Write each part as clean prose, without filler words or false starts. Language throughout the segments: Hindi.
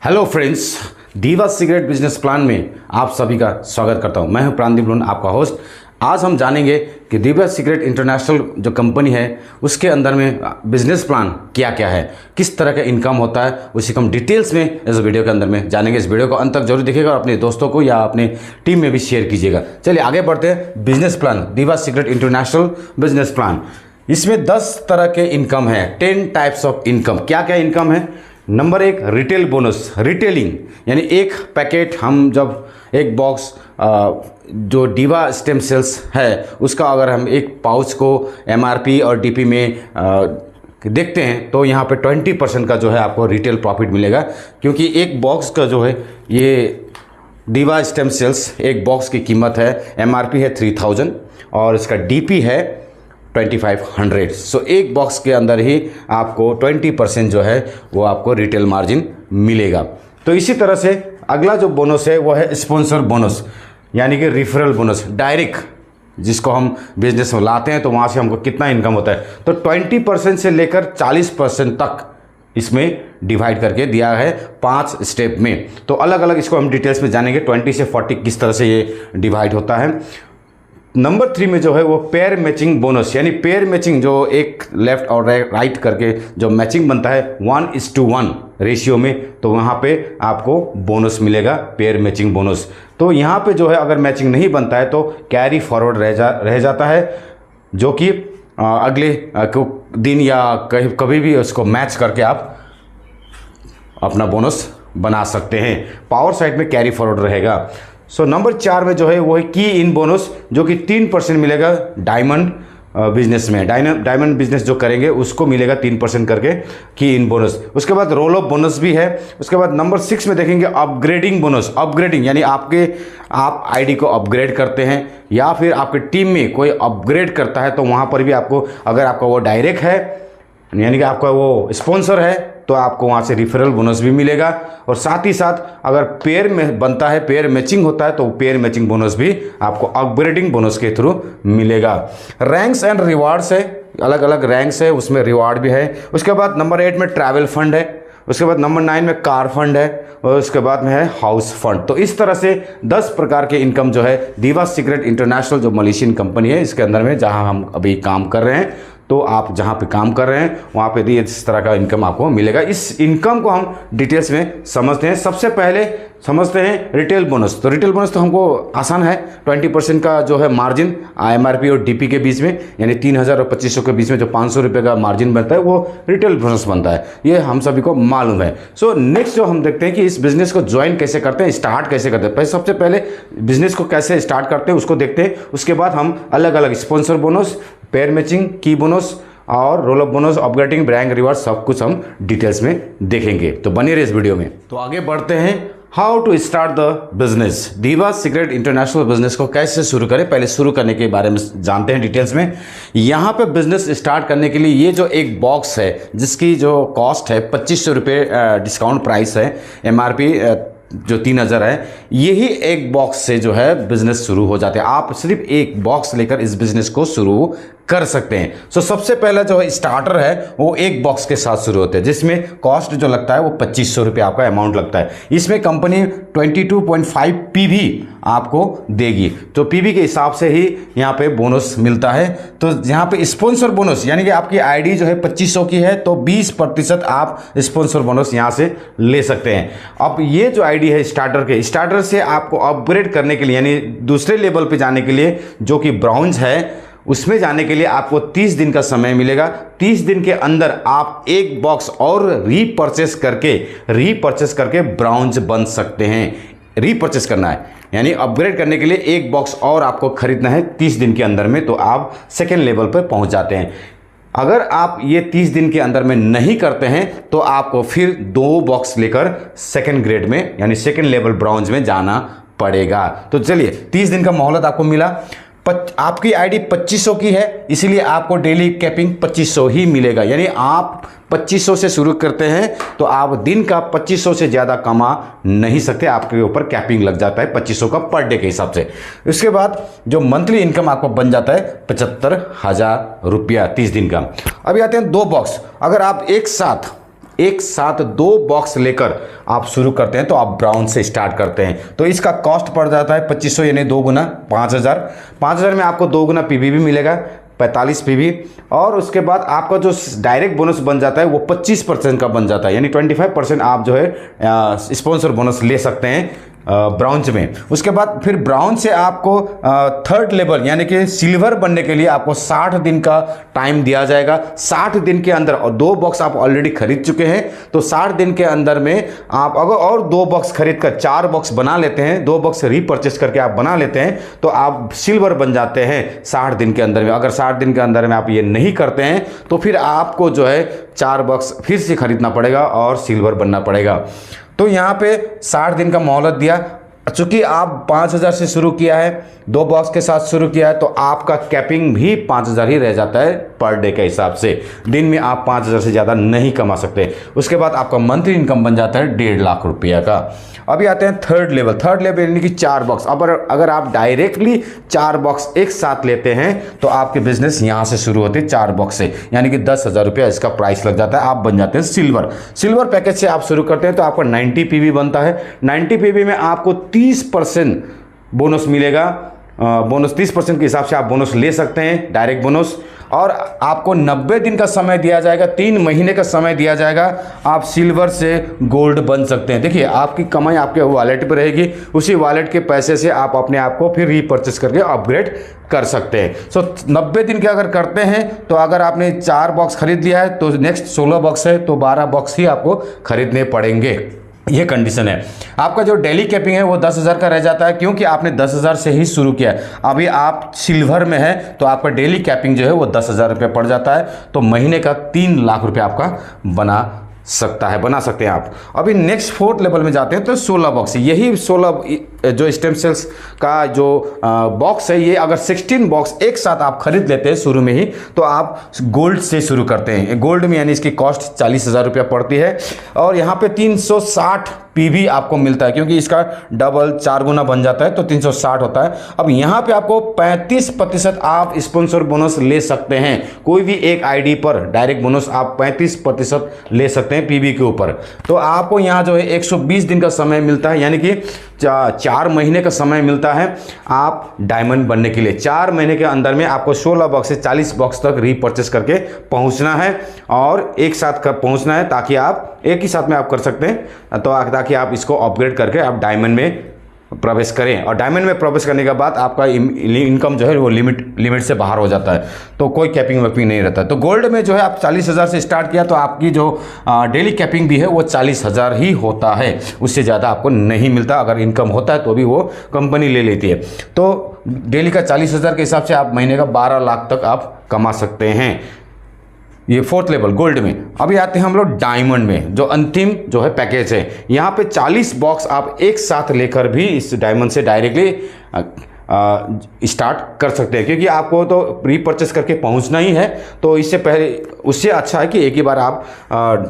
हेलो फ्रेंड्स, दीवा सीक्रेट बिजनेस प्लान में आप सभी का स्वागत करता हूं। मैं हूं प्राणदीप लोन, आपका होस्ट। आज हम जानेंगे कि दीवा सीक्रेट इंटरनेशनल जो कंपनी है उसके अंदर में बिजनेस प्लान क्या क्या है, किस तरह का इनकम होता है, उसी को हम डिटेल्स में इस वीडियो के अंदर में जानेंगे। इस वीडियो को अंत तक जरूर देखिएगा और अपने दोस्तों को या अपने टीम में भी शेयर कीजिएगा। चलिए आगे बढ़ते हैं। बिजनेस प्लान, दीवा सीक्रेट इंटरनेशनल बिजनेस प्लान, इसमें 10 तरह के इनकम है, 10 टाइप्स ऑफ इनकम। क्या क्या इनकम है? Number 1, retail bonus. रिटेलिंग यानी एक पैकेट, हम जब एक बॉक्स जो दीवा स्टेम सेल्स है उसका अगर हम एक पाउच को एमआरपी और डीपी में देखते हैं तो यहाँ पे 20% का जो है आपको रिटेल प्रॉफिट मिलेगा, क्योंकि एक बॉक्स का जो है ये दीवा स्टेम सेल्स एक बॉक्स की कीमत है, एमआरपी है 3000 और इसका डीपी है 2500। सो एक बॉक्स के अंदर ही आपको 20% जो है वो आपको रिटेल मार्जिन मिलेगा। तो इसी तरह से अगला जो बोनस है वो है स्पॉन्सर बोनस, यानी कि रिफरल बोनस। डायरेक्ट जिसको हम बिजनेस में लाते हैं तो वहाँ से हमको कितना इनकम होता है, तो 20% से लेकर 40% तक इसमें डिवाइड करके दिया है 5 स्टेप में। तो अलग अलग इसको हम डिटेल्स में जानेंगे, 20 से 40 किस तरह से ये डिवाइड होता है। नंबर 3 में जो है वो पेयर मैचिंग बोनस, यानी पेयर मैचिंग जो एक लेफ्ट और राइट करके जो मैचिंग बनता है 1:1 रेशियो में, तो वहाँ पे आपको बोनस मिलेगा, पेयर मैचिंग बोनस। तो यहाँ पे जो है अगर मैचिंग नहीं बनता है तो कैरी फॉरवर्ड रह जाता है, जो कि अगले दिन या कभी भी उसको मैच करके आप अपना बोनस बना सकते हैं। पावर साइड में कैरी फॉरवर्ड रहेगा। सो नंबर 4 में जो है वो है की इन बोनस, जो कि 3% मिलेगा डायमंड बिजनेस में। डायमंड बिजनेस जो करेंगे उसको मिलेगा 3% करके की इन बोनस। उसके बाद रोल ऑफ बोनस भी है। उसके बाद नंबर 6 में देखेंगे अपग्रेडिंग बोनस। अपग्रेडिंग यानी आप आईडी को अपग्रेड करते हैं या फिर आपके टीम में कोई अपग्रेड करता है तो वहाँ पर भी आपको, अगर आपका वो डायरेक्ट है यानी कि आपका वो स्पॉन्सर है, तो आपको वहाँ से रिफरल बोनस भी मिलेगा। और साथ ही साथ अगर पेयर में बनता है, पेयर मैचिंग होता है, तो पेयर मैचिंग बोनस भी आपको अपग्रेडिंग बोनस के थ्रू मिलेगा। रैंक्स एंड रिवार्ड्स है, अलग अलग रैंक्स है, उसमें रिवार्ड भी है। उसके बाद नंबर 8 में ट्रैवल फंड है। उसके बाद नंबर 9 में कार फंड है और उसके बाद में है हाउस फंड। तो इस तरह से 10 प्रकार के इनकम जो है दीवा सीक्रेट इंटरनेशनल जो मलेशियन कंपनी है इसके अंदर में, जहां हम अभी काम कर रहे हैं, तो आप जहां पे काम कर रहे हैं वहां पे भी इस तरह का इनकम आपको मिलेगा। इस इनकम को हम डिटेल्स में समझते हैं। सबसे पहले समझते हैं रिटेल बोनस। तो रिटेल बोनस तो हमको आसान है, 20% का जो है मार्जिन एमआरपी और डीपी के बीच में, यानी 3000 और 2500 के बीच में जो 500 रुपये का मार्जिन बनता है वो रिटेल बोनस बनता है, ये हम सभी को मालूम है। सो नेक्स्ट जो हम देखते हैं कि इस बिजनेस को ज्वाइन कैसे करते हैं, स्टार्ट कैसे करते हैं। सबसे पहले बिजनेस को कैसे स्टार्ट करते हैं उसको देखते हैं। उसके बाद हम अलग अलग स्पॉन्सर बोनस, पेयर मैचिंग, की बोनस और role of bonus, upgrading, brand reward, सब कुछ हम डिटेल्स में देखेंगे। तो बने रहिए इस वीडियो में। तो आगे बढ़ते हैं, how to start the business. Diva secret International business को कैसे शुरू करें, पहले शुरू करने के बारे में जानते हैं डिटेल्स में। यहाँ पे बिजनेस स्टार्ट करने के लिए ये जो एक बॉक्स है जिसकी जो कॉस्ट है 2500 रुपये डिस्काउंट प्राइस है, एमआरपी जो 3000 है, यही एक बॉक्स से जो है बिजनेस शुरू हो जाते हैं। आप सिर्फ एक बॉक्स लेकर इस बिजनेस को शुरू कर सकते हैं। सो सबसे पहला जो है स्टार्टर है वो एक बॉक्स के साथ शुरू होते हैं, जिसमें कॉस्ट जो लगता है वो 2500 रुपये आपका अमाउंट लगता है। इसमें कंपनी 22.5 पीवी आपको देगी, तो पीवी के हिसाब से ही यहाँ पे बोनस मिलता है। तो यहाँ पे स्पॉन्सर बोनस, यानी कि आपकी आईडी जो है 2500 की है तो 20% आप स्पॉन्सर बोनस यहाँ से ले सकते हैं। अब ये जो आईडी है स्टार्टर से आपको अपग्रेड करने के लिए, यानी दूसरे लेवल पे जाने के लिए, जो कि ब्राउन्ज है, उसमें जाने के लिए आपको 30 दिन का समय मिलेगा। 30 दिन के अंदर आप एक बॉक्स और रीपर्चेस करके ब्राउन्ज बन सकते हैं। रीपर्चेस करना है यानी अपग्रेड करने के लिए एक बॉक्स और आपको खरीदना है 30 दिन के अंदर में, तो आप सेकेंड लेवल पर पहुंच जाते हैं। अगर आप ये 30 दिन के अंदर में नहीं करते हैं तो आपको फिर 2 बॉक्स लेकर सेकेंड ग्रेड में यानी सेकेंड लेवल ब्राउन्ज में जाना पड़ेगा। तो चलिए, 30 दिन का मोहलत आपको मिला। आपकी आईडी 2500 की है, इसीलिए आपको डेली कैपिंग 2500 ही मिलेगा। यानी आप 2500 से शुरू करते हैं तो आप दिन का 2500 से ज़्यादा कमा नहीं सकते, आपके ऊपर कैपिंग लग जाता है 2500 का पर डे के हिसाब से। उसके बाद जो मंथली इनकम आपको बन जाता है 75,000 रुपया 30 दिन का। अभी आते हैं 2 बॉक्स। अगर आप एक साथ एक साथ 2 बॉक्स लेकर आप शुरू करते हैं तो आप ब्राउन से स्टार्ट करते हैं तो इसका कॉस्ट पड़ जाता है 2500 यानी 2 गुना 5000। 5000 में आपको 2 गुना पीवी भी मिलेगा 45 पीवी और उसके बाद आपका जो डायरेक्ट बोनस बन जाता है वो 25% का बन जाता है यानी 25% आप जो है स्पॉन्सर बोनस ले सकते हैं ब्राउन्ज में। उसके बाद फिर ब्राउन्ज से आपको थर्ड लेवल यानी कि सिल्वर बनने के लिए आपको 60 दिन का टाइम दिया जाएगा। 60 दिन के अंदर और 2 बॉक्स आप ऑलरेडी खरीद चुके हैं तो 60 दिन के अंदर में आप अगर और 2 बॉक्स खरीद कर 4 बॉक्स बना लेते हैं, 2 बॉक्स रीपरचेस करके आप बना लेते हैं तो आप सिल्वर बन जाते हैं 60 दिन के अंदर में। अगर 60 दिन के अंदर में आप ये नहीं करते हैं तो फिर आपको जो है 4 बॉक्स फिर से खरीदना पड़ेगा और सिल्वर बनना पड़ेगा। तो यहाँ पे 60 दिन का मोहलत दिया। चूंकि आप 5000 से शुरू किया है, 2 बॉक्स के साथ शुरू किया है तो आपका कैपिंग भी 5000 ही रह जाता है पर डे के हिसाब से। दिन में आप 5000 से ज़्यादा नहीं कमा सकते। उसके बाद आपका मंथली इनकम बन जाता है 1.5 लाख रुपया का। अभी आते हैं थर्ड लेवल। थर्ड लेवल यानी कि 4 बॉक्स। अब अगर आप डायरेक्टली 4 बॉक्स एक साथ लेते हैं तो आपके बिजनेस यहाँ से शुरू होते हैं 4 बॉक्स से यानी कि 10,000 रुपया इसका प्राइस लग जाता है। आप बन जाते हैं सिल्वर। सिल्वर पैकेज से आप शुरू करते हैं तो आपका 90 पीवी बनता है। 90 पीवी में आपको 30% बोनस मिलेगा। बोनस 30% के हिसाब से आप बोनस ले सकते हैं डायरेक्ट बोनस। और आपको 90 दिन का समय दिया जाएगा, 3 महीने का समय दिया जाएगा। आप सिल्वर से गोल्ड बन सकते हैं। देखिए आपकी कमाई आपके वॉलेट पर रहेगी, उसी वॉलेट के पैसे से आप अपने आप को फिर रीपरचेस करके अपग्रेड कर सकते हैं। 90 दिन के अगर करते हैं तो अगर आपने 4 बॉक्स खरीद लिया है तो नेक्स्ट 16 बॉक्स है तो 12 बॉक्स ही आपको खरीदने पड़ेंगे। ये कंडीशन है। आपका जो डेली कैपिंग है वो 10,000 का रह जाता है क्योंकि आपने 10,000 से ही शुरू किया है। अभी आप सिल्वर में है तो आपका डेली कैपिंग जो है वो 10,000 रुपये पड़ जाता है तो महीने का 3 लाख रुपये आपका बना सकते हैं आप। अभी नेक्स्ट 4th लेवल में जाते हैं तो 16 बॉक्स। यही 16 जो स्टेम सेल्स का जो बॉक्स है ये अगर 16 बॉक्स एक साथ आप खरीद लेते हैं शुरू में ही तो आप गोल्ड से शुरू करते हैं। गोल्ड में यानी इसकी कॉस्ट 40,000 रुपया पड़ती है और यहाँ पे 360 पीवी आपको मिलता है क्योंकि इसका डबल 4 गुना बन जाता है तो 360 होता है। अब यहाँ पे आपको 35% आप स्पॉन्सर बोनस ले सकते हैं। कोई भी एक आईडी पर डायरेक्ट बोनस आप 35% ले सकते हैं पीवी के ऊपर। तो आपको यहाँ जो है 120 दिन का समय मिलता है यानी कि 4 महीने का समय मिलता है आप डायमंड बनने के लिए। 4 महीने के अंदर में आपको 16 बॉक्स से 40 बॉक्स तक रीपरचेस करके पहुंचना है और एक साथ पहुंचना है ताकि आप एक ही साथ में आप कर सकते हैं तो ताकि आप इसको अपग्रेड करके आप डायमंड में प्रवेश करें। और डायमंड में प्रवेश करने के बाद आपका इनकम जो है वो लिमिट से बाहर हो जाता है तो कोई कैपिंग वैपिंग नहीं रहता। तो गोल्ड में जो है आप 40,000 से स्टार्ट किया तो आपकी जो डेली कैपिंग भी है वो 40,000 ही होता है, उससे ज़्यादा आपको नहीं मिलता। अगर इनकम होता है तो भी वो कंपनी ले लेती है। तो डेली का 40,000 के हिसाब से आप महीने का 12 लाख तक आप कमा सकते हैं। ये 4th लेवल गोल्ड में। अभी आते हैं हम लोग डायमंड में जो अंतिम जो है पैकेज है। यहाँ पे 40 बॉक्स आप एक साथ लेकर भी इस डायमंड से डायरेक्टली स्टार्ट कर सकते हैं क्योंकि आपको तो रीपरचेस करके पहुंचना ही है तो इससे पहले उससे अच्छा है कि एक ही बार आप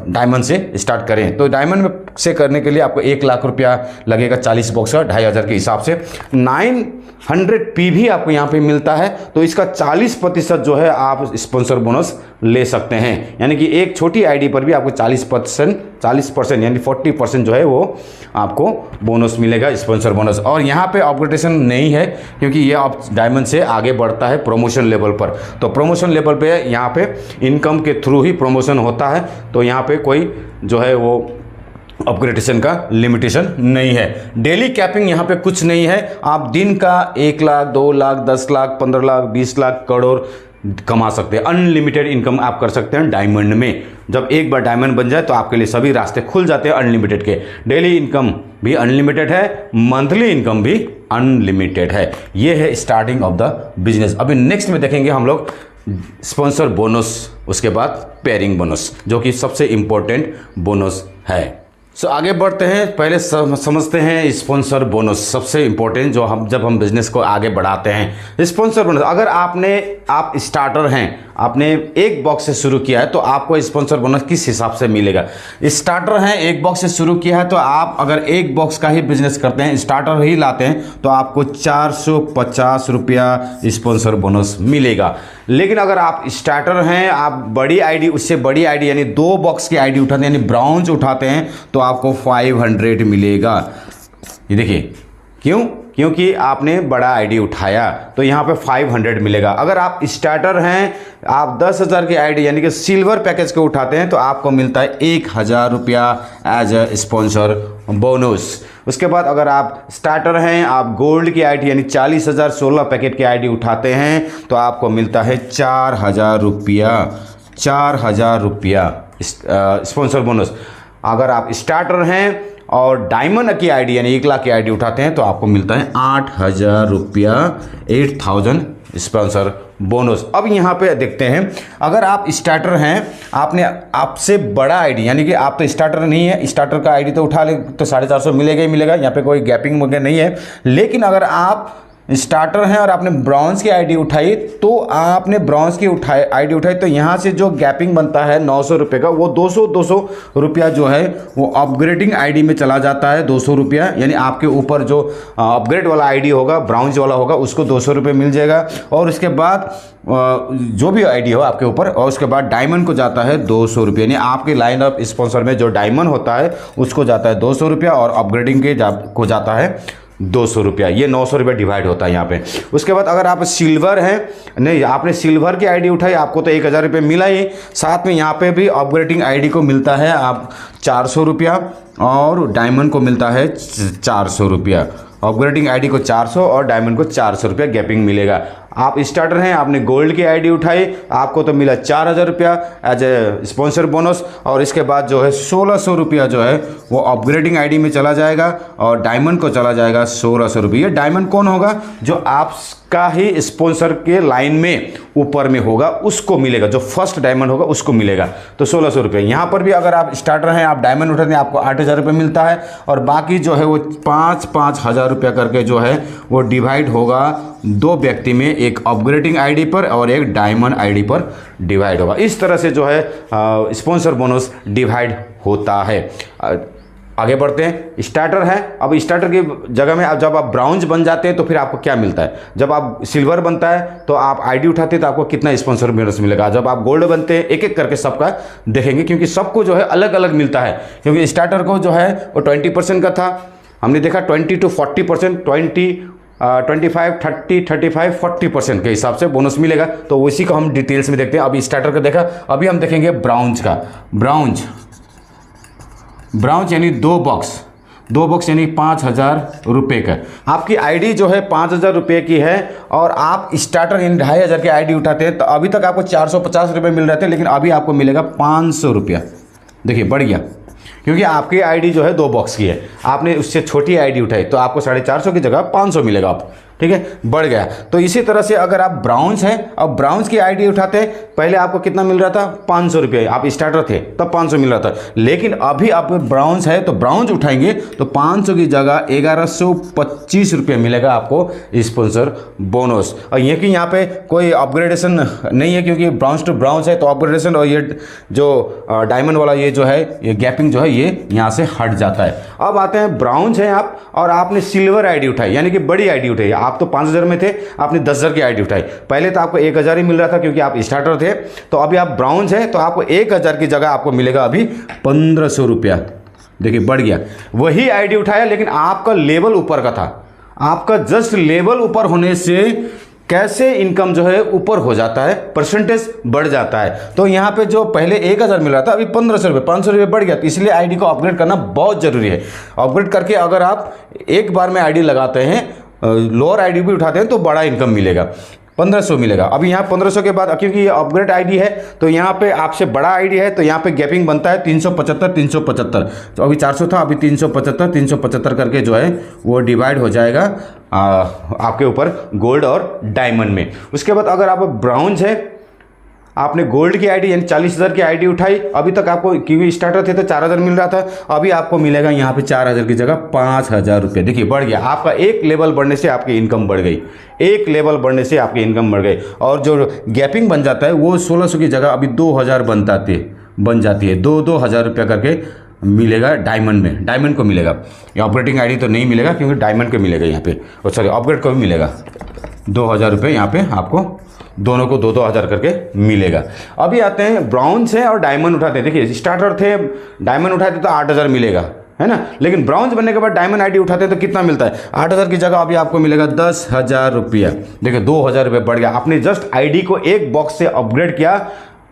डायमंड से स्टार्ट करें। तो डायमंड में से करने के लिए आपको 1 लाख रुपया लगेगा 40 बॉक्स का 2,500 के हिसाब से। 900 पीवी आपको यहाँ पे मिलता है तो इसका 40% जो है आप स्पॉन्सर बोनस ले सकते हैं यानी कि एक छोटी आईडी पर भी आपको 40% यानी 40% जो है वो आपको बोनस मिलेगा स्पॉन्सर बोनस। और यहाँ पे अपग्रेडेशन नहीं है क्योंकि ये आप डायमंड से आगे बढ़ता है प्रमोशन लेवल पर। तो प्रमोशन लेवल पे यहाँ पे इनकम के थ्रू ही प्रमोशन होता है तो यहाँ पे कोई जो है वो अपग्रेडेशन का लिमिटेशन नहीं है। डेली कैपिंग यहाँ पे कुछ नहीं है। आप दिन का 1 लाख 2 लाख 10 लाख 15 लाख 20 लाख करोड़ कमा सकते हैं। अनलिमिटेड इनकम आप कर सकते हैं डायमंड में। जब एक बार डायमंड बन जाए तो आपके लिए सभी रास्ते खुल जाते हैं अनलिमिटेड के। डेली इनकम भी अनलिमिटेड है, मंथली इनकम भी अनलिमिटेड है। ये है स्टार्टिंग ऑफ द बिजनेस। अभी नेक्स्ट में देखेंगे हम लोग स्पॉन्सर बोनस, उसके बाद पेयरिंग बोनस जो कि सबसे इंपॉर्टेंट बोनस है। आगे बढ़ते हैं। पहले समझते हैं स्पॉन्सर बोनस, सबसे इंपॉर्टेंट जो जब हम बिजनेस को आगे बढ़ाते हैं। स्पॉन्सर बोनस अगर आप स्टार्टर हैं, आपने एक बॉक्स से शुरू किया है तो आपको स्पॉन्सर बोनस किस हिसाब से मिलेगा। स्टार्टर है, एक बॉक्स से शुरू किया है तो आप अगर एक बॉक्स का ही बिजनेस करते हैं, स्टार्टर ही लाते हैं तो आपको 450 रुपया स्पॉन्सर बोनस मिलेगा। लेकिन अगर आप स्टार्टर हैं, आप बड़ी आईडी, उससे बड़ी आईडी यानी 2 बॉक्स की आईडी उठाते हैं यानी ब्राउन्ज उठाते हैं तो आपको 500 मिलेगा। ये देखिए क्यों, क्योंकि आपने बड़ा आईडी उठाया तो यहाँ पे 500 मिलेगा। अगर आप स्टार्टर हैं, आप 10,000 की आईडी यानी कि सिल्वर पैकेज को उठाते हैं तो आपको मिलता है 1,000 रुपया एज अ स्पॉन्सर बोनस। उसके बाद अगर आप स्टार्टर हैं, आप गोल्ड की आईडी यानी 40,000 16 पैकेट की आईडी उठाते हैं तो आपको मिलता है 4,000 रुपया, 4,000 रुपया स्पॉन्सर बोनस। अगर आप स्टार्टर हैं और डायमंड की आईडी यानी 1 लाख की आईडी उठाते हैं तो आपको मिलता है 8,000 रुपया, 8,000 स्पॉन्सर बोनस। अब यहाँ पे देखते हैं, अगर आप स्टार्टर हैं, आपने आपसे बड़ा आईडी यानी कि आप तो स्टार्टर नहीं है, स्टार्टर का आईडी तो उठा ले तो 450 मिलेगा ही मिलेगा, यहाँ पे कोई गैपिंग वगैरह नहीं है। लेकिन अगर आप स्टार्टर हैं और आपने ब्रॉन्ज की आईडी उठाई तो आपने ब्रॉन्ज की आईडी उठाई तो यहाँ से जो गैपिंग बनता है 900 रुपये का, वो 200 रुपया जो है वो अपग्रेडिंग आईडी में चला जाता है। 200 रुपया यानी आपके ऊपर जो अपग्रेड वाला आईडी होगा, ब्राउन्ज वाला होगा, उसको 200 रुपये मिल जाएगा। और उसके बाद जो भी आईडी हो आपके ऊपर, और उसके बाद डायमंड को जाता है 200 रुपये, यानी आपके लाइन ऑफ स्पॉन्सर में जो डायमंड होता है उसको जाता है 200 रुपया और अपग्रेडिंग के को जाता है 200 रुपया। ये 900 रुपया डिवाइड होता है यहाँ पे। उसके बाद अगर आप सिल्वर हैं, नहीं आपने सिल्वर की आईडी उठाई, आपको तो 1,000 रुपये मिला ही, साथ में यहाँ पे भी अपग्रेडिंग आईडी को मिलता है आप 400 रुपया और डायमंड को मिलता है 400 रुपया। अपग्रेडिंग आईडी को 400 और डायमंड को 400 रुपया गैपिंग मिलेगा। आप स्टार्टर हैं, आपने गोल्ड की आईडी उठाई, आपको तो मिला 4,000 रुपया एज ए स्पॉन्सर बोनस। और इसके बाद जो है 1,600 रुपया जो है वो अपग्रेडिंग आईडी में चला जाएगा और डायमंड को चला जाएगा 1,600 रुपये। डायमंड कौन होगा? जो आपका ही स्पॉन्सर के लाइन में ऊपर में होगा उसको मिलेगा, जो फर्स्ट डायमंड होगा उसको मिलेगा। तो 1,600 रुपये। यहाँ पर भी अगर आप स्टार्टर हैं, आप डायमंड उठाते हैं, आपको 8,000 रुपये मिलता है और बाकी जो है वो 5-5 हज़ार रुपया करके जो है वो डिवाइड होगा 2 व्यक्ति में, एक अपग्रेडिंग आईडी पर और एक डायमंड आईडी पर डिवाइड होगा। इस तरह से जो है स्पॉन्सर बोनस डिवाइड होता है। आगे बढ़ते हैं। स्टार्टर है, अब स्टार्टर की जगह में अब जब आप ब्राउन्ज बन जाते हैं तो फिर आपको क्या मिलता है? जब आप सिल्वर बनता है तो आप आईडी उठाते हैं तो आपको कितना स्पॉन्सर बोनस मिलेगा। जब आप गोल्ड बनते हैं, एक एक करके सबका देखेंगे क्योंकि सबको जो है अलग अलग मिलता है। क्योंकि स्टार्टर को जो है वो 20% का था, हमने देखा 20 to 40%, 25, 30, 35, 40% के हिसाब से बोनस मिलेगा। तो उसी को हम डिटेल्स में देखते हैं। अभी स्टार्टर का देखा, अभी हम देखेंगे ब्राउन्ज का। ब्राउन्ज यानी 2 बॉक्स यानी 5,000 रुपये का। आपकी आईडी जो है 5,000 रुपये की है और आप स्टार्टर यानी 2,500 की आईडी उठाते हैं तो अभी तक आपको 450 रुपये मिल रहे थे, लेकिन अभी आपको मिलेगा 500 रुपया। देखिए बढ़ गया, क्योंकि आपकी आईडी जो है 2 बॉक्स की है, आपने उससे छोटी आईडी उठाई तो आपको 450 की जगह 500 मिलेगा। आप ठीक है, बढ़ गया। तो इसी तरह से अगर आप ब्राउन्स हैं, अब ब्राउन्स की आईडी उठाते हैं, पहले आपको कितना मिल रहा था? 500 रुपये। आप स्टार्टर थे तब 500 मिल रहा था, लेकिन अभी आप ब्राउन्स है तो ब्राउन्स उठाएंगे तो 500 की जगह 1,125 रुपये मिलेगा आपको स्पॉन्सर बोनस। और ये कि यहाँ पे कोई अपग्रेडेशन नहीं है, क्योंकि ब्राउन्स टू ब्राउन्स है तो अपग्रेडेशन और ये जो डायमंड वाला ये जो है ये गैपिंग जो है ये यहाँ से हट जाता है। अब आते हैं ब्राउन्स हैं आप और आपने सिल्वर आईडी उठाई यानी कि बड़ी आईडी उठाई। आप तो 5,000 में थे, आपने 10,000 की आईडी उठाई। पहले तो आपको 1,000 ही मिल रहा था क्योंकि आप स्टार्टर थे, तो अभी आप ब्राउन्स हैं तो आपको 1,000 की जगह आपको मिलेगा अभी 1,500 रुपया। देखिए बढ़ गया। वही आईडी उठाया लेकिन आपका लेवल ऊपर का था। आपका जस्ट लेवल ऊपर होने से कैसे इनकम जो है ऊपर हो जाता है, परसेंटेज बढ़ जाता है। तो यहाँ पे जो पहले 1,000 मिल रहा था अभी 1,500 रुपये, 500 रुपये बढ़ गया। तो इसलिए आईडी को अपग्रेड करना बहुत जरूरी है। अपग्रेड करके अगर आप एक बार में आईडी लगाते हैं, लोअर आईडी भी उठाते हैं तो बड़ा इनकम मिलेगा, 1,500 मिलेगा। अभी यहाँ 1,500 के बाद क्योंकि ये अपग्रेड आईडी है तो यहाँ पे आपसे बड़ा आईडी है तो यहाँ पे गैपिंग बनता है 375। तो अभी 400 था, अभी 375 करके जो है वो डिवाइड हो जाएगा आपके ऊपर गोल्ड और डायमंड में। उसके बाद अगर आप ब्राउन्ज है, आपने गोल्ड की आईडी यानी 40,000 की आईडी उठाई, अभी तक आपको क्योंकि स्टार्टर थे तो 4,000 मिल रहा था, अभी आपको मिलेगा यहाँ पे 4,000 की जगह 5,000 रुपये। देखिए बढ़ गया, आपका एक लेवल बढ़ने से आपकी इनकम बढ़ गई, एक लेवल बढ़ने से आपकी इनकम बढ़ गई। और जो गैपिंग बन जाता है वो 1600 की जगह अभी 2,000 बन जाती है, 2,000 रुपया करके मिलेगा डायमंड में, डायमंड को मिलेगा। ये ऑपरेटिंग आईडी तो नहीं मिलेगा क्योंकि डायमंड को मिलेगा यहाँ पे, और सॉरी अपग्रेड को भी मिलेगा 2,000 रुपये यहाँ पे आपको, दोनों को 2,000 करके मिलेगा। अभी आते हैं ब्रॉन्ज है और डायमंड उठाते हैं। देखिए स्टार्टर थे, डायमंड उठाते तो 8,000 मिलेगा, है ना, लेकिन ब्रॉन्ज बनने के बाद डायमंड आईडी उठाते हैं तो कितना मिलता है, 8,000 की जगह अभी आपको मिलेगा 10,000 रुपया। देखिए 2,000 रुपये बढ़ गया, आपने जस्ट आईडी को एक बॉक्स से अपग्रेड किया,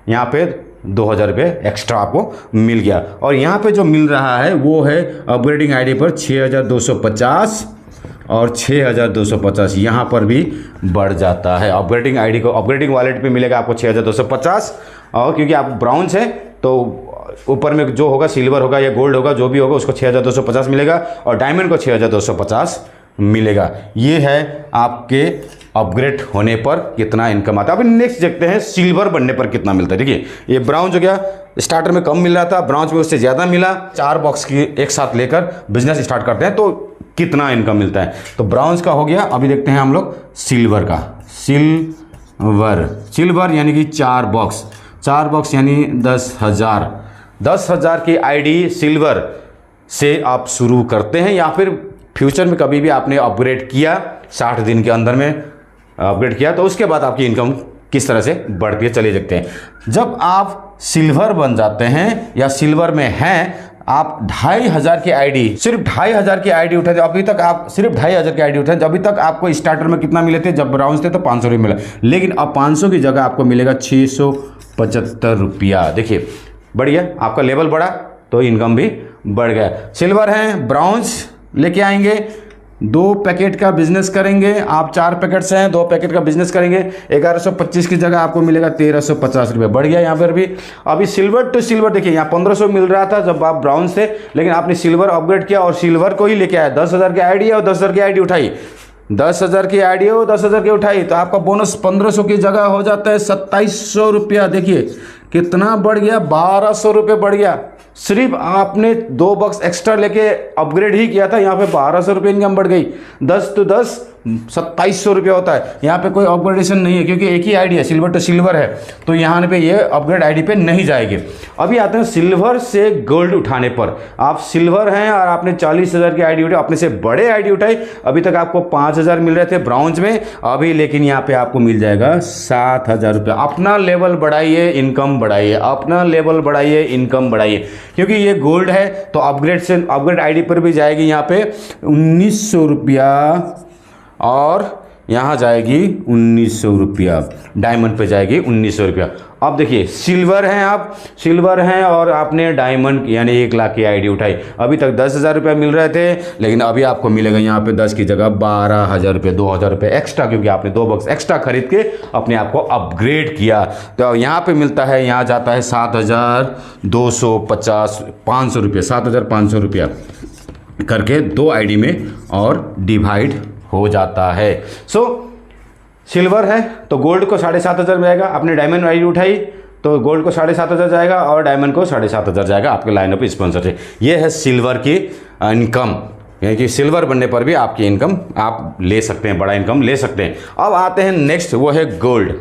यहाँ पे 2,000 रुपये एक्स्ट्रा आपको मिल गया। और यहाँ पे जो मिल रहा है वो है अपग्रेडिंग आईडी पर 6,250 और 6,250 यहाँ पर भी बढ़ जाता है। अपग्रेडिंग आईडी को अपग्रेडिंग वॉलेट पे मिलेगा आपको 6,250, और क्योंकि आप ब्राउन्स है तो ऊपर में जो होगा सिल्वर होगा या गोल्ड होगा जो भी होगा उसको 6,250 मिलेगा, और डायमंड को 6,250 मिलेगा। ये है आपके अपग्रेड होने पर कितना इनकम आता है। अभी नेक्स्ट देखते हैं सिल्वर बनने पर कितना मिलता है। देखिए ये ब्राउन्ज हो गया, स्टार्टर में कम मिल रहा था, ब्राउन्ज में उससे ज़्यादा मिला, 4 बॉक्स की एक साथ लेकर बिजनेस स्टार्ट करते हैं तो कितना इनकम मिलता है। तो ब्राउन्ज का हो गया, अभी देखते हैं हम लोग सिल्वर का। सिल्वर यानी कि 4 बॉक्स यानी 10,000 की आईडी सिल्वर से आप शुरू करते हैं, या फिर फ्यूचर में कभी भी आपने अपग्रेड किया 60 दिन के अंदर में अपग्रेड किया तो उसके बाद आपकी इनकम किस तरह से बढ़ती है चलिए देखते हैं। जब आप सिल्वर बन जाते हैं या सिल्वर में हैं, आप 2,500 की आईडी, सिर्फ 2,500 की आईडी उठाते, अभी तक आप सिर्फ 2,500 की आईडी उठाते, अभी तक आपको स्टार्टर में कितना मिले थे, जब ब्राउन्स थे तो 500 रुपये मिला, लेकिन अब 500 की जगह आपको मिलेगा 675 रुपया। देखिए बढ़िया, आपका लेवल बढ़ा तो इनकम भी बढ़ गया। सिल्वर है, ब्राउन्स लेके आएंगे, 2 पैकेट का बिजनेस करेंगे, आप 4 पैकेट्स हैं, 2 पैकेट का बिजनेस करेंगे, 1125 की जगह आपको मिलेगा 1,350 रुपये, बढ़ गया यहाँ पर भी। अभी सिल्वर टू सिल्वर देखिए, यहाँ 1,500 मिल रहा था जब आप ब्राउन्स थे, लेकिन आपने सिल्वर अपग्रेड किया और सिल्वर को ही लेके आया, 10,000 की आईडी है और 10,000 की आईडी उठाई, 10,000 की आईडी हो 10,000 की उठाई तो आपका बोनस 1,500 की जगह हो जाता है 2,700 रुपया। देखिए कितना बढ़ गया, 1,200 रुपये बढ़ गया। सिर्फ आपने 2 बॉक्स एक्स्ट्रा लेके अपग्रेड ही किया था, यहाँ पे 1,200 रुपये इनकम बढ़ गई। 10 तो 10 2,700 रुपये होता है। यहाँ पे कोई अपग्रेडेशन नहीं है क्योंकि एक ही आईडी है, सिल्वर टू सिल्वर है, तो यहाँ पे ये अपग्रेड आईडी पे नहीं जाएगी। अभी आते हैं सिल्वर से गोल्ड उठाने पर। आप सिल्वर हैं और आपने 40,000 की आईडी उठाई, अपने से बड़े आईडी उठाई, अभी तक आपको 5,000 मिल रहे थे ब्राउन्ज में, अभी लेकिन यहाँ पे आपको मिल जाएगा 7,000 रुपये। अपना लेवल बढ़ाइए, इनकम बढ़ाइए, अपना लेवल बढ़ाइए, इनकम बढ़ाइए, क्योंकि ये गोल्ड है तो अपग्रेड आईडी पर भी जाएगी यहाँ पे 1,900 रुपया और यहाँ जाएगी 1,900 रुपया, डायमंड पे जाएगी 1,900 रुपया। अब देखिए सिल्वर हैं, आप सिल्वर हैं और आपने डायमंड यानी 1 लाख की आईडी उठाई, अभी तक 10,000 रुपये मिल रहे थे, लेकिन अभी आपको मिलेगा यहाँ पे 10 की जगह 12,000 रुपये, 2,000 रुपये एक्स्ट्रा, क्योंकि आपने 2 बॉक्स एक्स्ट्रा खरीद के अपने आप को अपग्रेड किया। तो यहाँ पे मिलता है, यहाँ जाता है 7,250 500 रुपये, 7,500 रुपया करके 2 आईडी में और डिवाइड हो जाता है। सिल्वर है तो गोल्ड को 7,500 जाएगा, आपने डायमंड आईडी उठाई तो गोल्ड को 7,500 जाएगा और डायमंड को 7,500 जाएगा आपके लाइन ऑफ स्पॉन्सर से। ये है सिल्वर की इनकम, यानी कि सिल्वर बनने पर भी आपकी इनकम आप ले सकते हैं, बड़ा इनकम ले सकते हैं। अब आते हैं नेक्स्ट, वो है गोल्ड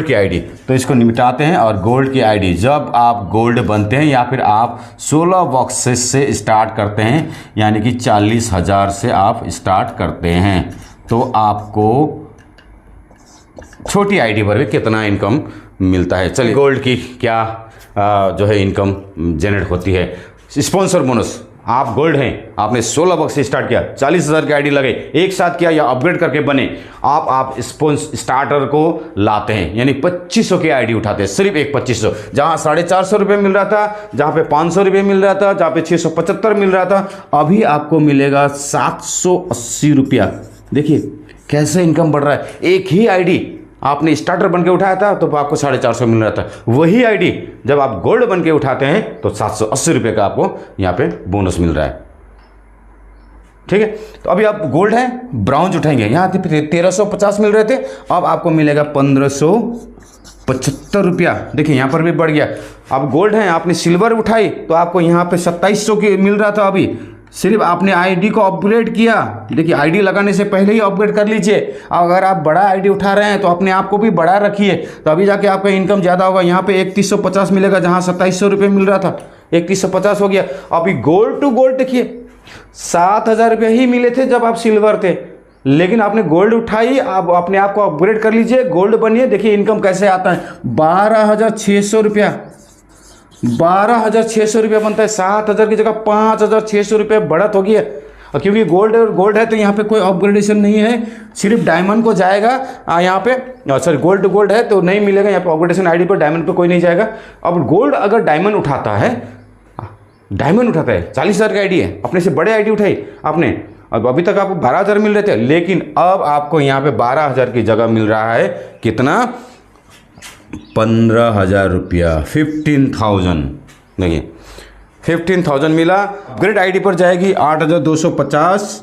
की आईडी। तो इसको निपटाते हैं। और गोल्ड की आईडी, जब आप गोल्ड बनते हैं या फिर आप 16 बॉक्सेस से स्टार्ट करते हैं, यानी कि 40,000 से आप स्टार्ट करते हैं, तो आपको छोटी आईडी पर भी कितना इनकम मिलता है। चलिए गोल्ड की क्या जो है इनकम जनरेट होती है। स्पॉन्सर बोनस, आप गोल्ड हैं, आपने 16 बॉक्स से स्टार्ट किया, 40,000 की आईडी लगे, एक साथ किया या अपग्रेड करके बने, आप स्टार्टर को लाते हैं, यानी 2,500 की आईडी उठाते हैं, सिर्फ एक 2,500, जहां 450 रुपये मिल रहा था, जहां पे 500 रुपये मिल रहा था, जहां पे 675 मिल रहा था, अभी आपको मिलेगा 780 रुपया। देखिए कैसे इनकम बढ़ रहा है। एक ही आईडी आपने स्टार्टर बन के उठाया था तो आपको 450 मिल रहा था, वही आईडी जब आप गोल्ड बन के उठाते हैं तो 780 रुपये का आपको यहाँ पे बोनस मिल रहा है। ठीक है, तो अभी आप गोल्ड है, ब्राउन्ज उठाएंगे, यहाँ 1,350 मिल रहे थे, अब आपको मिलेगा 1,550 ₹75। देखिए यहाँ पर भी बढ़ गया। अब गोल्ड है, आपने सिल्वर उठाई तो आपको यहाँ पे 2700 की मिल रहा था। अभी सिर्फ आपने आईडी को अपग्रेड किया। देखिए आईडी लगाने से पहले ही अपग्रेड कर लीजिए। अगर आप बड़ा आईडी उठा रहे हैं तो अपने आप को भी बढ़ा रखिए, तो अभी जाके आपका इनकम ज़्यादा होगा। यहाँ पे 3150 मिलेगा, जहाँ 2700 रुपये मिल रहा था 3150 हो गया। अभी गोल्ड टू गोल्ड देखिए 7000 रुपये ही मिले थे जब आप सिल्वर थे, लेकिन आपने गोल्ड उठाई, आप अपने आप को अपग्रेड कर लीजिए, गोल्ड बनिए। देखिए इनकम कैसे आता है, 12,600 रुपया, 12,600 रुपया बनता है। 7,000 की जगह 5,600 रुपये बढ़त होगी। और क्योंकि गोल्ड है तो यहाँ पे कोई अपग्रेडेशन नहीं है, सिर्फ डायमंड को जाएगा। यहाँ पे सॉरी गोल्ड टू गोल्ड है तो नहीं मिलेगा यहाँ पे अपग्रेडेशन। आईडी पर डायमंड पे कोई नहीं जाएगा। अब गोल्ड अगर डायमंड उठाता है 40,000 का आईडी है, अपने से बड़े आईडी उठाई आपने। अब अभी तक आपको 12,000 मिल रहे थे, लेकिन अब आपको यहाँ पे 12,000 की जगह मिल रहा है कितना, 15,000 रुपया, 15,000। देखिए 15,000 मिला। अपग्रेड आईडी पर जाएगी 8,250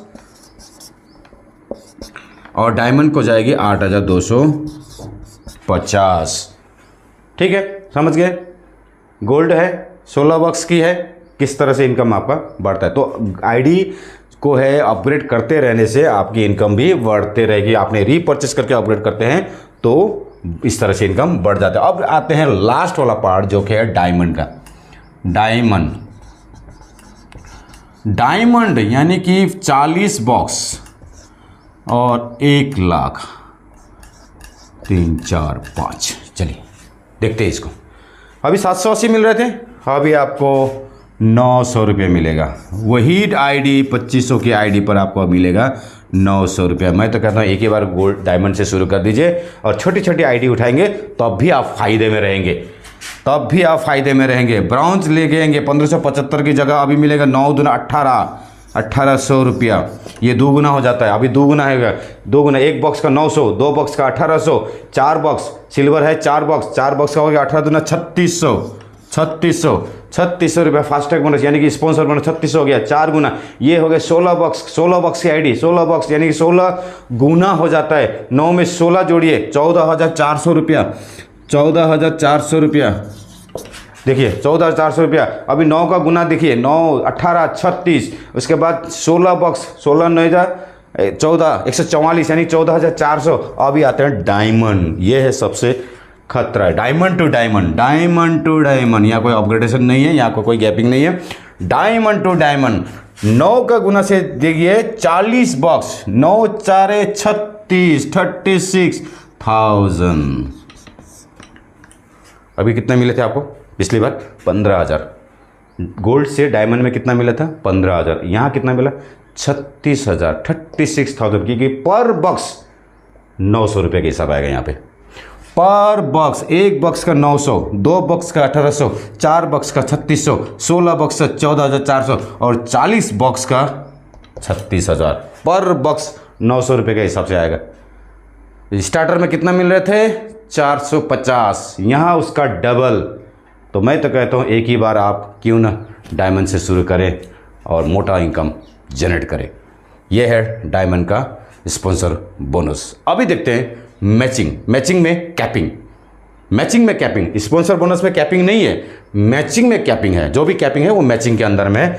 और डायमंड को जाएगी 8,250। ठीक है, समझ गए। गोल्ड है 16 बक्स की है, किस तरह से इनकम आपका बढ़ता है। तो आईडी को है अपग्रेड करते रहने से आपकी इनकम भी बढ़ते रहेगी। आपने रीपर्चेस करके अपग्रेड करते हैं तो इस तरह से इनकम बढ़ जाता है। अब आते हैं लास्ट वाला पार्ट जो कि है डायमंड का। डायमंड यानी कि 40 बॉक्स और 1 लाख 3 4 5। चलिए देखते हैं इसको। अभी 780 मिल रहे थे, अभी आपको 900 रुपये मिलेगा। वही आईडी 2500 की आईडी पर आपको मिलेगा 900 रुपया। मैं तो कहता हूँ एक ही बार गोल्ड डायमंड से शुरू कर दीजिए और छोटी छोटी आईडी उठाएंगे तब भी आप फायदे में रहेंगे, तब भी आप फायदे में रहेंगे। ब्राउन्ज ले गएंगे 1575 की जगह अभी मिलेगा 9 दूना 1800 रुपया। ये 2 गुना हो जाता है, अभी 2 गुना है, 2 गुना। 1 बॉक्स का 900, 2 बॉक्स का 1800, 4 बॉक्स सिल्वर है, 4 बॉक्स का हो गया 18 दूना 3600 रुपया। फास्टैग बोनस यानी कि स्पॉन्सर बोनस 3600 हो गया, 4 गुना। ये हो गया 16 बॉक्स की आईडी, 16 बॉक्स यानी कि 16 गुना हो जाता है। 9 में 16 जोड़िए 14,400 रुपया, 14,400 रुपया। देखिए 14,400 रुपया। अभी 9 का गुना देखिए, 9 18 36, उसके बाद 16 बॉक्स, 16 9 14 144 यानी 14,400। अभी आते हैं डायमंड। ये है सबसे खतरा है, डायमंड टू डायमंड। यहाँ कोई अपग्रेडेशन नहीं है, यहाँ कोई गैपिंग नहीं है। डायमंड टू डायमंड 9 का गुना से देखिए 40 बॉक्स, 9 4 36, 36,000। अभी कितने मिले थे आपको पिछली बार? 15,000। गोल्ड से डायमंड में कितना मिला था? 15,000। यहाँ कितना मिला? 36,000, 36,000 की पर बॉक्स 900 रुपये का हिसाब आएगा यहाँ पे। पर बॉक्स, 1 बॉक्स का 900, 2 बॉक्स का 1800, 4 बॉक्स का 3600, 16 बॉक्स का 14,400 और 40 बॉक्स का 36,000। पर बॉक्स 900 रुपये के हिसाब से आएगा। स्टार्टर में कितना मिल रहे थे? 450, यहाँ उसका डबल। तो मैं तो कहता हूँ एक ही बार आप क्यों ना डायमंड से शुरू करें और मोटा इनकम जनरेट करें। यह है डायमंड का स्पॉन्सर बोनस। अभी देखते हैं मैचिंग में कैपिंग। स्पॉन्सर बोनस में कैपिंग नहीं है, मैचिंग में कैपिंग है। जो भी कैपिंग है वो मैचिंग के अंदर में।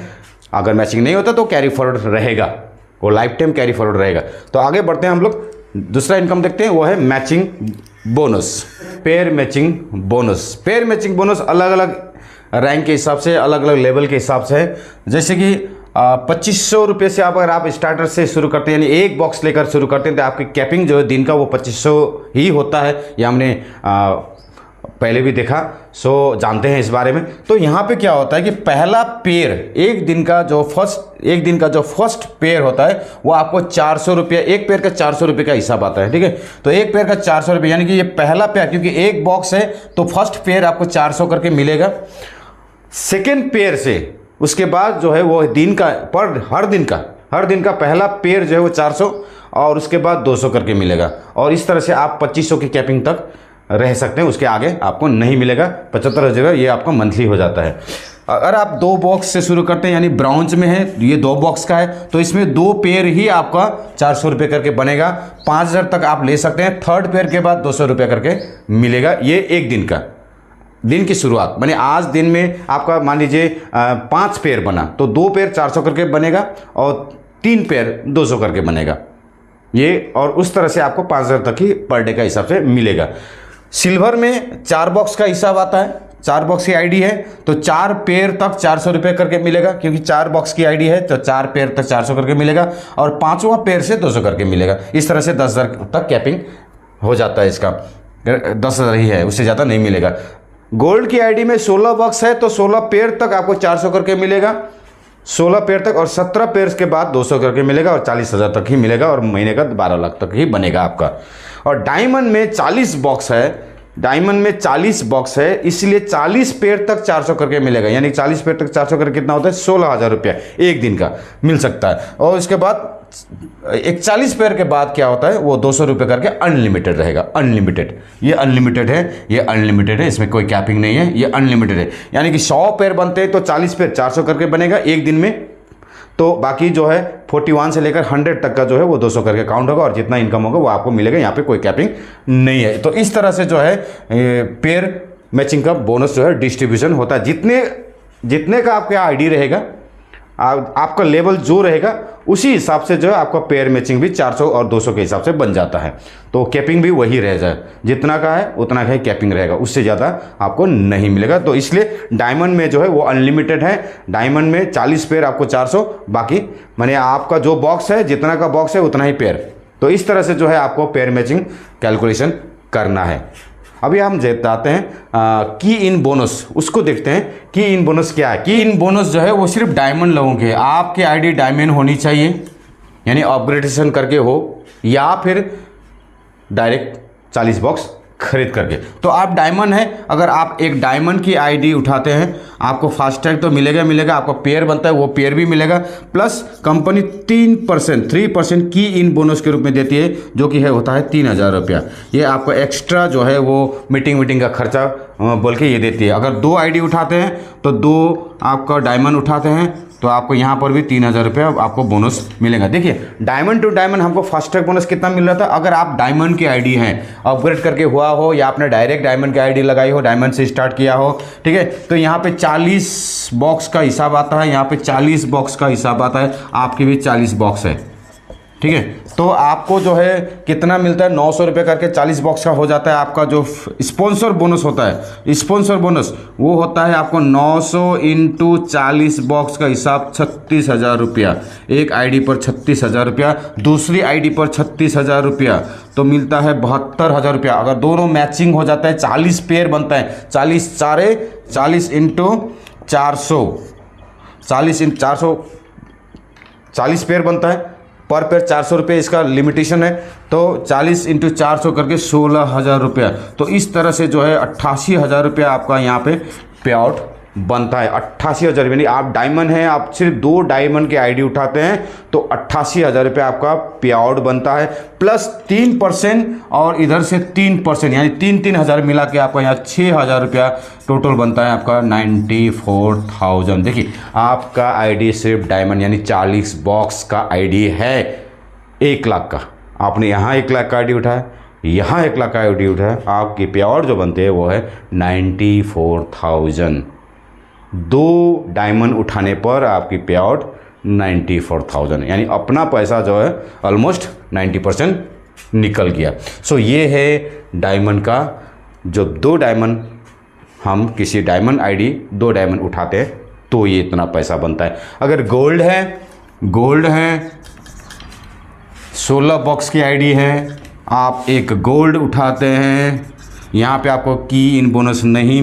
अगर मैचिंग नहीं होता तो कैरी फॉरवर्ड रहेगा, वो लाइफ टाइम कैरी फॉरवर्ड रहेगा। तो आगे बढ़ते हैं हम लोग, दूसरा इनकम देखते हैं, वो है matching bonus, pair matching bonus. अलग अलग रैंक के हिसाब से, अलग अलग लेवल के हिसाब से है। जैसे कि 2500 रुपये से अगर आप स्टार्टर से शुरू करते हैं, यानी 1 बॉक्स लेकर शुरू करते हैं, तो आपकी कैपिंग जो है दिन का वो 2500 ही होता है। ये हमने पहले भी देखा, सो जानते हैं इस बारे में। तो यहाँ पे क्या होता है कि पहला पेयर, एक दिन का जो फर्स्ट पेयर होता है वो आपको 400 रुपये, एक पेयर का 400 रुपये का हिसाब आता है। ठीक है, तो एक पेयर का 400 रुपये, यानी कि ये पहला पेयर, क्योंकि 1 बॉक्स है तो फर्स्ट पेयर आपको 400 करके मिलेगा। सेकेंड पेयर से उसके बाद जो है वो दिन का, पर हर दिन का पहला पेयर जो है वो 400 और उसके बाद 200 करके मिलेगा। और इस तरह से आप 2500 की कैपिंग तक रह सकते हैं, उसके आगे आपको नहीं मिलेगा। 75 जगह ये आपका मंथली हो जाता है। अगर आप 2 बॉक्स से शुरू करते हैं, यानी ब्राउन्ज में है, ये 2 बॉक्स का है, तो इसमें 2 पेयर ही आपका 400 रुपये करके बनेगा। 5000 तक आप ले सकते हैं। थर्ड पेयर के बाद 200 रुपये करके मिलेगा। ये एक दिन का, दिन की शुरुआत, माने आज दिन में आपका मान लीजिए 5 पेयर बना तो 2 पेयर 400 करके बनेगा और 3 पेयर 200 करके बनेगा ये। और उस तरह से आपको 5000 तक ही पर डे का हिसाब से मिलेगा। सिल्वर में 4 बॉक्स का हिसाब आता है, 4 बॉक्स की आईडी है तो 4 पेयर तक 400 रुपये करके मिलेगा, क्योंकि 4 बॉक्स की आईडी है तो 4 पेयर तक 400 करके मिलेगा और 5वां पेयर से 200 करके मिलेगा। इस तरह से 10,000 तक कैपिंग हो जाता है इसका। 10,000 ही है, उससे ज़्यादा नहीं मिलेगा। गोल्ड की आईडी में 16 बॉक्स है तो 16 पेयर तक आपको 400 करके मिलेगा, 16 पेयर तक, और 17 पेयर के बाद 200 करके मिलेगा और 40,000 तक ही मिलेगा और महीने का 12 लाख तक ही बनेगा आपका। और डायमंड में 40 बॉक्स है, डायमंड में 40 बॉक्स है, इसलिए 40 पेयर तक 400 करके मिलेगा। यानी 40 पेयर तक 400 करके कितना होता है? 16,000 रुपया एक दिन का मिल सकता है। और इसके बाद 41 पेयर के बाद क्या होता है? वो 200 रुपये करके अनलिमिटेड रहेगा। अनलिमिटेड, ये अनलिमिटेड है, ये अनलिमिटेड है, इसमें कोई कैपिंग नहीं है, ये अनलिमिटेड है। यानी कि 100 पेयर बनते हैं तो 40 पेयर 400 करके बनेगा एक दिन में। तो बाकी जो है 41 से लेकर 100 तक का जो है वो 200 करके काउंट होगा और जितना इनकम होगा वो आपको मिलेगा। यहाँ पे कोई कैपिंग नहीं है। तो इस तरह से जो है पेयर मैचिंग का बोनस जो है डिस्ट्रीब्यूशन होता है। जितने का आपका आईडी रहेगा, आपका लेवल जो रहेगा उसी हिसाब से जो है आपका पेयर मैचिंग भी 400 और 200 के हिसाब से बन जाता है। तो कैपिंग भी वही रह जाए, जितना का है उतना का ही कैपिंग रहेगा, उससे ज़्यादा आपको नहीं मिलेगा। तो इसलिए डायमंड में जो है वो अनलिमिटेड है। डायमंड में 40 पेयर आपको 400, बाकी माने आपका जो बॉक्स है, जितना का बॉक्स है उतना ही पेयर। तो इस तरह से जो है आपको पेयर मैचिंग कैलकुलेशन करना है। अभी हम जाते हैं की इन बोनस, उसको देखते हैं। की इन बोनस क्या है? की इन बोनस जो है वो सिर्फ डायमंड लोगों के, आपके आईडी डायमंड होनी चाहिए, यानी अपग्रेडेशन करके हो या फिर डायरेक्ट 40 बॉक्स खरीद करके। तो आप डायमंड है, अगर आप एक डायमंड की आईडी उठाते हैं आपको फास्टैग तो मिलेगा, आपको पेयर बनता है वो पेयर भी मिलेगा, प्लस कंपनी 3% की इन बोनस के रूप में देती है, जो कि है होता है 3,000 रुपया। ये आपको एक्स्ट्रा जो है वो मीटिंग का खर्चा बोल के ये देती है। अगर 2 आईडी उठाते हैं तो 2 आपका डायमंड उठाते हैं तो आपको यहाँ पर भी 3,000 रुपया आपको बोनस मिलेगा। देखिए डायमंड टू डायमंड हमको फास्टैग बोनस कितना मिल रहा था? अगर आप डायमंड की आईडी हैं, अपग्रेड करके हुआ हो या आपने डायरेक्ट डायमंड की आईडी लगाई हो, डायमंड से स्टार्ट किया हो, ठीक है, तो यहाँ पे 40 बॉक्स का हिसाब आता है, यहाँ पे 40 बॉक्स का हिसाब आता है, आपके भी 40 बॉक्स है, ठीक है। तो आपको जो है कितना मिलता है? 900 रुपये करके 40 बॉक्स का हो जाता है। आपका जो स्पॉन्सर बोनस होता है, स्पॉन्सर बोनस वो होता है आपको 900 इंटू 40 बॉक्स का हिसाब 36,000 रुपया। एक आईडी पर 36,000 रुपया, दूसरी आईडी पर 36,000 रुपया, तो मिलता है 72,000 रुपया। अगर दोनों मैचिंग हो जाता है, 40 पेयर बनता है, 40 इंटू 400, 40 पेयर बनता है, पर पेयर 400 रुपये इसका लिमिटेशन है। तो 40 इंटू 400 करके 16,000 रुपया। तो इस तरह से जो है 88,000 रुपया आपका यहाँ पे पे आउट बनता है। 88,000, यानी आप डायमंड हैं, आप सिर्फ 2 डायमंड के आईडी उठाते हैं तो 88,000 रुपया आपका पे आउट बनता है, प्लस 3% और इधर से 3%, यानी 3,000 मिला के आपका यहाँ 6,000 रुपया टोटल बनता है आपका 94,000। देखिए आपका आईडी सिर्फ डायमंड यानी 40 बॉक्स का आईडी है 1 लाख का। आपने यहाँ 1 लाख का आईडी उठाया, यहाँ 1 लाख का आईडी उठाया, आपकी पे आउट जो बनते हैं वो है 94,000। 2 डायमंड उठाने पर आपकी पे आउट 94,000, यानी अपना पैसा जो है ऑलमोस्ट 90% निकल गया। सो ये है डायमंड का, जो 2 डायमंड हम किसी डायमंड आईडी 2 डायमंड उठाते हैं तो ये इतना पैसा बनता है। अगर गोल्ड है 16 बॉक्स की आईडी है, आप एक गोल्ड उठाते हैं, यहाँ पे आपको की इन बोनस नहीं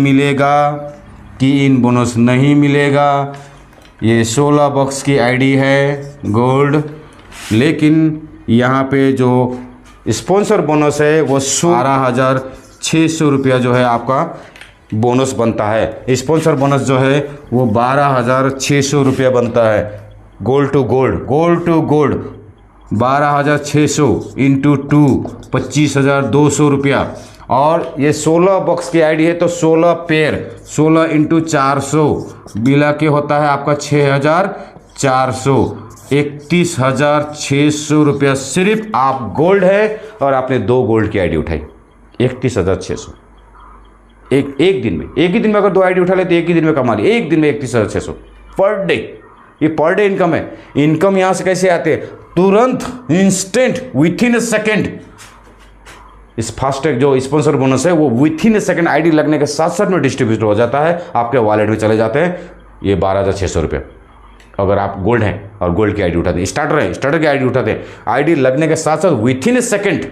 मिलेगा, ये 16 बॉक्स की आईडी है गोल्ड, लेकिन यहाँ पे जो स्पॉन्सर बोनस है वो 12,600 रुपया जो है आपका बोनस बनता है। स्पॉन्सर बोनस जो है वो 12,600 रुपया बनता है। गोल्ड टू गोल्ड 12,600 इंटू 2 25,200 रुपया, और ये 16 बॉक्स की आईडी है तो 16 पेयर, 16 इंटू 400 मिला के होता है आपका 6400, 31,600 रुपया सिर्फ आप गोल्ड है और आपने 2 गोल्ड की आईडी उठाई। 31,600 एक दिन में, एक ही दिन में अगर 2 आईडी उठा लेते एक ही दिन में कमा ली, एक दिन में 31,600 पर डे। ये पर डे इनकम है। इनकम यहां से कैसे आते हैं? तुरंत, instant, with in a second. इस फास्टैग जो स्पॉन्सर बोनस है वो with in a second ID लगने के साथ साथ में डिस्ट्रीब्यूट हो जाता है, आपके वॉलेट में चले जाते हैं ये 12,600 रुपये। अगर आप गोल्ड हैं और गोल्ड की आईडी उठाते हैं, स्टार्टर है, स्टार्टर की आईडी उठाते हैं, आईडी लगने के साथ साथ within a second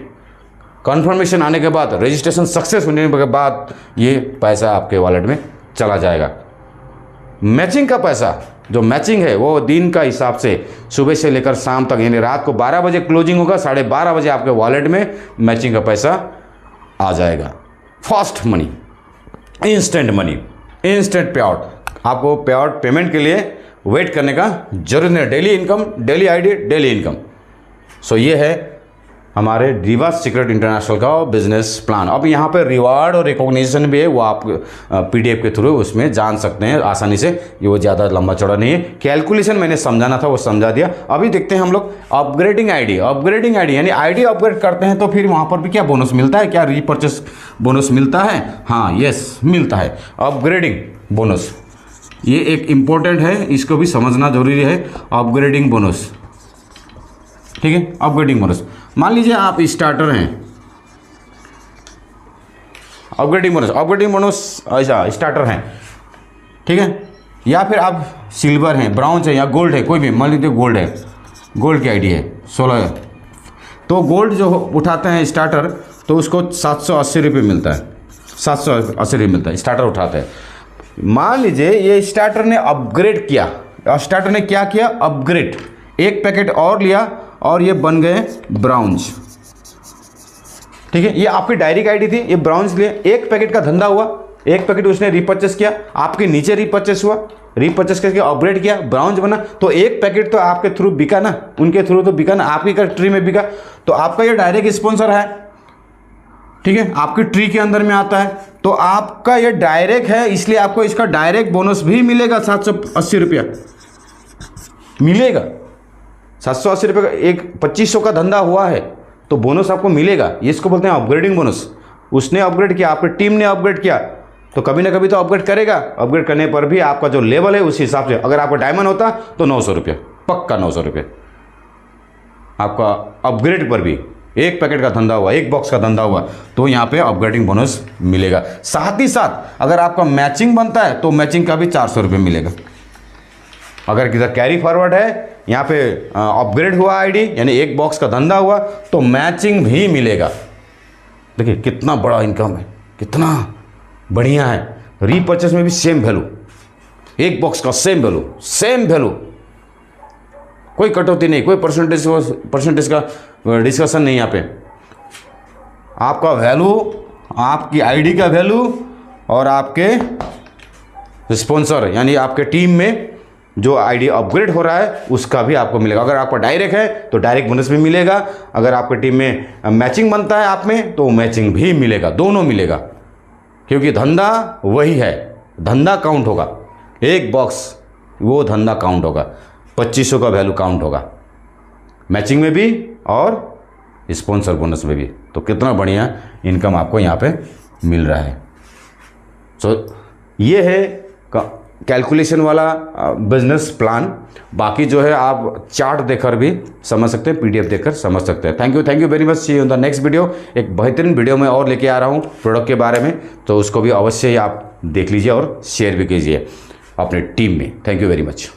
confirmation आने के बाद, रजिस्ट्रेशन सक्सेस होने के बाद ये पैसा आपके वॉलेट में चला जाएगा। मैचिंग का पैसा, जो मैचिंग है वो दिन का हिसाब से सुबह से लेकर शाम तक, यानी रात को 12 बजे क्लोजिंग होगा, 12:30 बजे आपके वॉलेट में मैचिंग का पैसा आ जाएगा। Fast money, instant money, instant पे आउट। आपको पे आउट पेमेंट के लिए वेट करने का जरूरत नहीं। Daily income, daily ID, daily income. So ये है हमारे दीवा सीक्रेट इंटरनेशनल का बिजनेस प्लान। अब यहाँ पे रिवार्ड और रिकॉग्निशन भी है, वो आप पीडीएफ के थ्रू उसमें जान सकते हैं आसानी से। ये वो ज़्यादा लंबा चौड़ा नहीं है। कैलकुलेशन मैंने समझाना था वो समझा दिया। अभी देखते हैं हम लोग अपग्रेडिंग आईडी। अपग्रेडिंग आईडी यानी आईडी अपग्रेड करते हैं तो फिर वहाँ पर भी क्या बोनस मिलता है? क्या रीपर्चेस बोनस मिलता है? हाँ, यस, मिलता है अपग्रेडिंग बोनस। ये एक इम्पोर्टेंट है, इसको भी समझना जरूरी है। अपग्रेडिंग बोनस, ठीक है। अपग्रेडिंग बोनस, मान लीजिए आप स्टार्टर हैं, अपग्रेडिंग बोनस ऐसा स्टार्टर हैं, ठीक है। या फिर आप सिल्वर हैं, ब्राउन्ज है या गोल्ड है, कोई भी, मान लीजिए गोल्ड है, गोल्ड की आईडी है 16, तो गोल्ड जो उठाते हैं स्टार्टर तो उसको 780 रुपये मिलता है, 780 रुपये मिलता है स्टार्टर उठाते हैं। मान लीजिए ये स्टार्टर ने अपग्रेड किया, स्टार्टर ने क्या किया? अपग्रेड, एक पैकेट और लिया और ये बन गए ब्राउन्ज, ठीक है। ये आपकी डायरेक्ट आईडी थी, ये ब्राउन्ज लिए, एक पैकेट का धंधा हुआ, एक पैकेट उसने रिपर्चेस किया, आपके नीचे रिपर्चेस हुआ, रिपर्चेस करके अपग्रेड किया, ब्राउन्ज बना, तो एक पैकेट तो आपके थ्रू बिका ना, उनके थ्रू तो बिका ना, आपकी ट्री में बिका, तो आपका ये डायरेक्ट स्पॉन्सर है, ठीक है, आपकी ट्री के अंदर में आता है, तो आपका ये डायरेक्ट है, इसलिए आपको इसका डायरेक्ट बोनस भी मिलेगा। 780 रुपया मिलेगा। 780 रुपये का एक 2500 का धंधा हुआ है तो बोनस आपको मिलेगा। ये इसको बोलते हैं अपग्रेडिंग बोनस। उसने अपग्रेड किया, आपकी टीम ने अपग्रेड किया, तो कभी ना कभी तो अपग्रेड करेगा। अपग्रेड करने पर भी आपका जो लेवल है उस हिसाब से, अगर आपका डायमंड होता तो 900 रुपये, पक्का 900 रुपये आपका अपग्रेड पर भी। एक पैकेट का धंधा हुआ, एक बॉक्स का धंधा हुआ, तो यहाँ पे अपग्रेडिंग बोनस मिलेगा। साथ ही साथ अगर आपका मैचिंग बनता है तो मैचिंग का भी 400 रुपये मिलेगा। अगर किधर कैरी फॉरवर्ड है, यहाँ पे अपग्रेड हुआ आईडी, यानी एक बॉक्स का धंधा हुआ, तो मैचिंग भी मिलेगा। देखिए कितना बड़ा इनकम है, कितना बढ़िया है। रीपर्चेस में भी सेम वैल्यू, एक बॉक्स का सेम वैल्यू, कोई कटौती नहीं, कोई परसेंटेज का डिस्कशन नहीं। यहाँ पे आपका वैल्यू, आपकी आईडी का वैल्यू और आपके स्पॉन्सर यानी आपके टीम में जो आईडी अपग्रेड हो रहा है उसका भी आपको मिलेगा। अगर आपका डायरेक्ट है तो डायरेक्ट बोनस भी मिलेगा, अगर आपकी टीम में मैचिंग बनता है आप में तो मैचिंग भी मिलेगा, दोनों मिलेगा। क्योंकि धंधा वही है, धंधा काउंट होगा, एक बॉक्स वो धंधा काउंट होगा, 2500 का वैल्यू काउंट होगा, मैचिंग में भी और स्पॉन्सर बोनस में भी। तो कितना बढ़िया इनकम आपको यहाँ पे मिल रहा है। सो ये है कैलकुलेशन वाला बिजनेस प्लान। बाकी जो है आप चार्ट देखकर भी समझ सकते हैं, पीडीएफ देखकर समझ सकते हैं। Thank you very much. See you in the next video. एक बेहतरीन वीडियो में और लेके आ रहा हूँ प्रोडक्ट के बारे में, तो उसको भी अवश्य ही आप देख लीजिए और शेयर भी कीजिए अपने टीम में। Thank you very much.